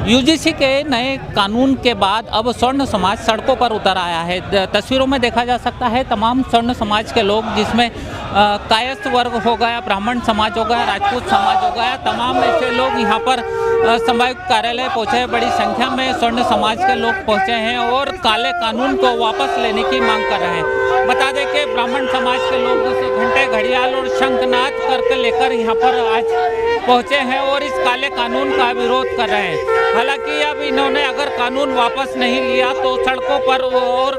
UGC के नए कानून के बाद अब स्वर्ण समाज सड़कों पर उतर आया है। तस्वीरों में देखा जा सकता है तमाम स्वर्ण समाज के लोग, जिसमें कायस्थ वर्ग हो गया, ब्राह्मण समाज हो गया, राजपूत समाज हो गया, तमाम ऐसे लोग यहाँ पर संभावित कार्यालय पहुँचे हैं। बड़ी संख्या में स्वर्ण समाज के लोग पहुँचे हैं और काले कानून को वापस लेने की मांग कर रहे हैं। बता दें कि ब्राह्मण समाज के लोग घंटे, घड़ियाल और शंखनाद करके लेकर यहाँ पर आज पहुँचे हैं और इस काले कानून का विरोध कर रहे हैं। हालांकि अब इन्होंने अगर कानून वापस नहीं लिया तो सड़कों पर और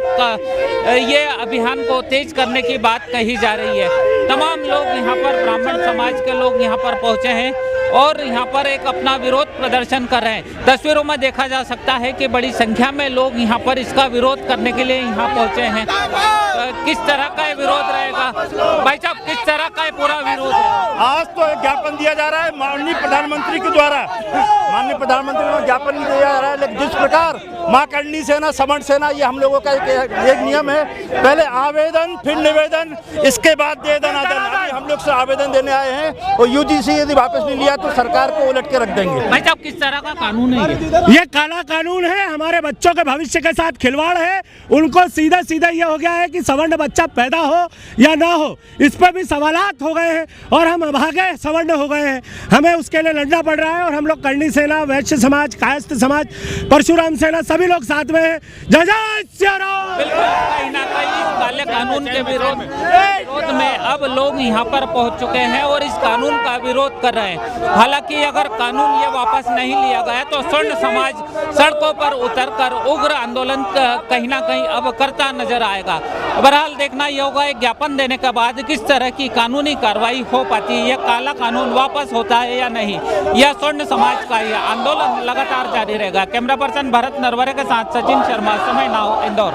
ये अभियान को तेज करने की बात कही जा रही है। तमाम लोग यहाँ पर, ब्राह्मण समाज के लोग यहाँ पर पहुँचे हैं और यहाँ पर एक अपना विरोध प्रदर्शन कर रहे हैं। तस्वीरों में देखा जा सकता है कि बड़ी संख्या में लोग यहाँ पर इसका विरोध करने के लिए यहाँ पहुँचे हैं। किस तरह का ये विरोध रहेगा भाई साहब, किस तरह का ये पूरा विरोध है? आज तो एक ज्ञापन दिया जा रहा है माननीय प्रधानमंत्री के द्वारा, माननीय प्रधानमंत्री को ज्ञापन दिया जा रहा है। लेकिन जिस प्रकार मां करणी सेना, सवर्ण सेना, ये हम लोगों का एक नियम है, पहले आवेदन फिर निवेदन, इसके बाद दे दनादन। अभी हम लोग से आवेदन देने आए हैं और यूजीसी यदि वापस नहीं लिया तो सरकार को उलट के रख देंगे। भाई साहब, किस तरह का कानून है ये काला कानून है, हमारे बच्चों के भविष्य के साथ खिलवाड़ है। उनको सीधा सीधा ये हो गया है कि सवर्ण बच्चा पैदा हो या ना हो, इस पर भी सवालात हो गए हैं और हम अभागे सवर्ण हो गए हैं। हमें उसके लिए लड़ना पड़ रहा है और हम लोग करणी सेना, वैश्य समाज, कायस्थ समाज, परशुराम सेना, सभी लोग साथ में हैं। जय जय श्री राम। बिल्कुल, कहीं ना कहीं इस काले कानून के विरोध में अब लोग यहाँ पर पहुँच चुके हैं और इस कानून का विरोध कर रहे हैं। हालांकि अगर कानून ये वापस नहीं लिया गया तो स्वर्ण समाज सड़कों पर उतरकर उग्र आंदोलन कहीं ना कहीं अब करता नजर आएगा। बहरहाल देखना ये होगा एक ज्ञापन देने के बाद किस तरह की कानूनी कार्रवाई हो पाती है, यह काला कानून वापस होता है या नहीं। यह स्वर्ण समाज का ये आंदोलन लगातार जारी रहेगा। कैमरा पर्सन भरत नरवरे के साथ सचिन शर्मा, समय नाउ, इंदौर।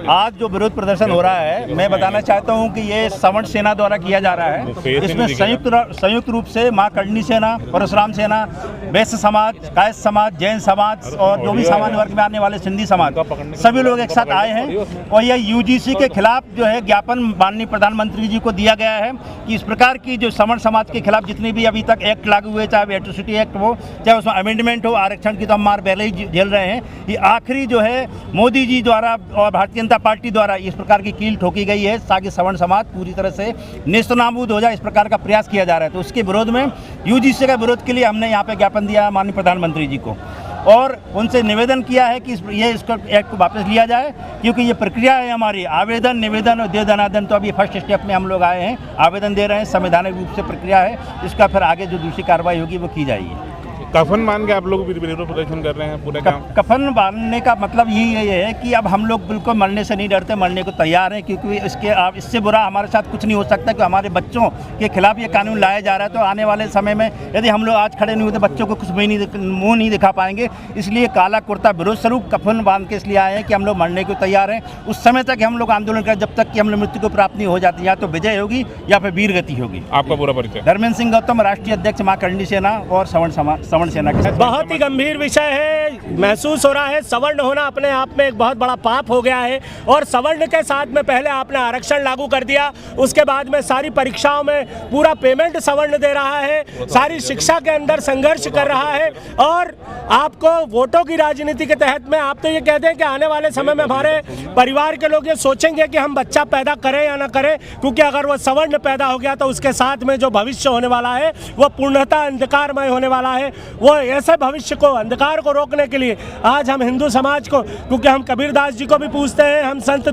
आज जो विरोध प्रदर्शन हो रहा है, मैं बताना चाहता हूं कि ये सवर्ण सेना द्वारा किया जा रहा है। इसमें संयुक्त रूप से मां करणी सेना, परशुराम सेना, वैश्य समाज, कायस्थ समाज, जैन समाज और जो भी सामान्य वर्ग में आने वाले सिंधी समाज, सभी लोग एक साथ आए हैं और यह यूजीसी के खिलाफ जो है ज्ञापन माननीय प्रधानमंत्री जी को दिया गया है कि इस प्रकार की जो सवर्ण समाज के खिलाफ जितने भी अभी तक एक्ट लागू हुए, चाहे एट्रोसिटी एक्ट हो, चाहे उसमें अमेंडमेंट हो, आरक्षण की तो हम मार पहले ही झेल रहे हैं। ये आखिरी जो है मोदी जी द्वारा और भारतीय जनता पार्टी द्वारा इस प्रकार की कील ठोकी गई है ताकि सवर्ण समाज पूरी तरह से नेस्तनाबूद हो जाए, इस प्रकार का प्रयास किया जा रहा है। तो उसके विरोध में, यूजीसी का विरोध के लिए हमने यहाँ पे ज्ञापन दिया माननीय प्रधानमंत्री जी को और उनसे निवेदन किया है कि इसको एक्ट को वापस लिया जाए, क्योंकि ये प्रक्रिया है हमारी, आवेदन, निवेदन और दे दनादन। तो अभी फर्स्ट स्टेप में हम लोग आए हैं, आवेदन दे रहे हैं, संवैधानिक रूप से प्रक्रिया है, इसका फिर आगे जो दूसरी कार्रवाई होगी वो की जाएगी। कफन बांध के आप लोग विरोध प्रदर्शन कर रहे हैं पूरे काम? कफन बांधने का मतलब यही है कि अब हम लोग बिल्कुल मरने से नहीं डरते, मरने को तैयार हैं, क्योंकि इससे बुरा हमारे साथ कुछ नहीं हो सकता कि हमारे बच्चों के खिलाफ ये कानून लाया जा रहा है। तो आने वाले समय में यदि हम लोग आज खड़े नहीं होते, बच्चों को कुछ भी मुँह नहीं दिखा पाएंगे। इसलिए काला कुर्ता विरोध स्वरूप कफन बांध के इसलिए आए हैं कि हम लोग मरने को तैयार हैं। उस समय तक हम लोग आंदोलन करें जब तक कि हम लोग मृत्यु को प्राप्त नहीं हो जाती, या तो विजय होगी या फिर वीर गति होगी। आपका पूरा परिचय? धर्मेंद्र सिंह गौतम, राष्ट्रीय अध्यक्ष मां करणी सेना और सवर्ण सेना के साथ। बहुत ही गंभीर विषय है, महसूस हो रहा है। सवर्ण होना अपने आप में एक बहुत बड़ा पाप हो गया है और सवर्ण के साथ में पहले आपने आरक्षण लागू कर दिया, उसके बाद में सारी परीक्षाओं में पूरा पेमेंट सवर्ण दे रहा है, सारी शिक्षा के अंदर संघर्ष कर रहा है और आपको वोटों की राजनीति के तहत में आप तो ये कहते हैं कि आने वाले समय में हमारे परिवार के लोग ये सोचेंगे कि हम बच्चा पैदा करें या ना करें, क्योंकि अगर वो सवर्ण पैदा हो गया तो उसके साथ में जो भविष्य होने वाला है वो पूर्णतः अंधकारमय होने वाला है। वो ऐसे भविष्य को, अंधकार को रोकने के लिए आज हम हिंदू समाज को, क्योंकि हम कबीरदास जी को भी पूछते हैं, हम संत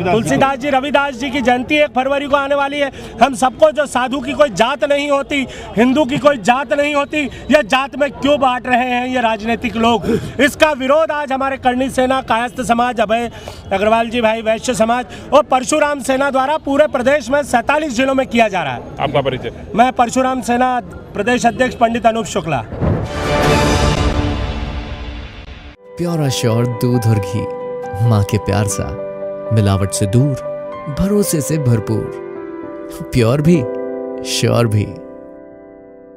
तुलसीदास जी, रविदास जी की जयंती 1 फरवरी को आने वाली है। हम सबको, जो साधु की कोई जात नहीं होती, हिंदू की कोई जात नहीं होती, यह जात में क्यों बांट रहे हैं ये राजनीतिक लोग। इसका विरोध आज हमारे करणी सेना, कायस्थ समाज, अभय अग्रवाल जी भाई, वैश्य समाज और परशुराम सेना द्वारा पूरे प्रदेश में 47 जिलों में किया जा रहा है। आपका परिचय? मैं परशुराम सेना प्रदेश अध्यक्ष पंडित अनूप शुक्ला। प्योर एश्योर दूध और घी, माँ के प्यार सा, मिलावट से दूर, भरोसे से भरपूर, प्योर भी, श्योर भी।